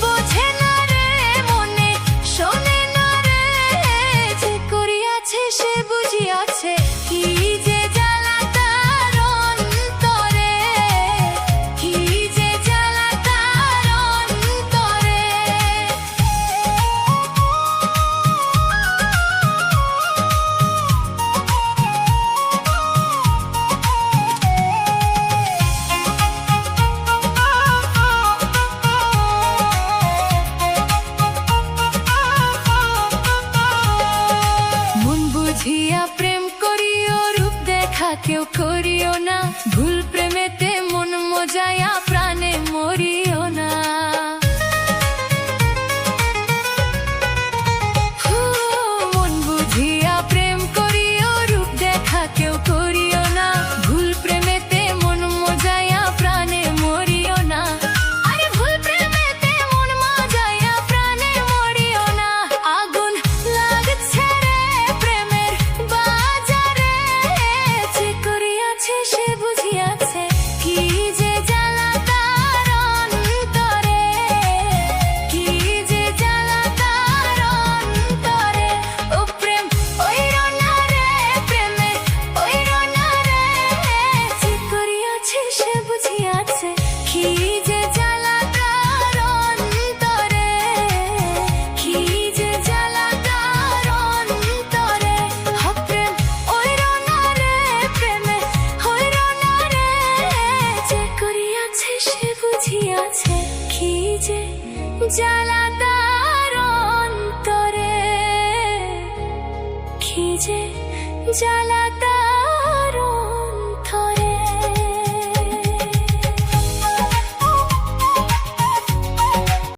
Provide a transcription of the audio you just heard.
বোঝে না রে মনে শোনে না রে, যে করিয়াছে সে বুঝিয়াছে কি যে জ্বালা তার অন্তরে, কি যে জ্বালা তার অন্তরে। মন বুঝিয়া প্রেম করিও, রূপ দেখা কেউ করিও না, ভুল প্রেমেতে মন মজায়া প্রাণে মরিও না। মন বুঝিয়া প্রেম করিও, রূপ দেখা কেউ করিও না, ভুল প্রেমেতে মন মজায়া প্রাণে মরিও না। আরে ভুল প্রেমেতে মন মজায়া প্রাণে মরিও না। আগুন লাগছে রে প্রেমের বাজারে, যে করিয়াছে সে বুঝিয়াছে কি যে জ্বালা তার অন্তরে, কি যে জ্বালা তার অন্তরে। ও প্রেম ওইরো না রে, প্রেমে ওইরো না রে, যে করিয়াছে সে বুঝিয়াছে কি যে জ্বালা তার অন্তরে, কি যে জ্বালা তার অন্তরে। হ প্রেম ওইরো না রে, প্রেমে ওইরো না রে, যে করিয়াছে সে বুঝিয়াছে কি যে জ্বালা তার অন্তরে, কি যে জ্বালা তার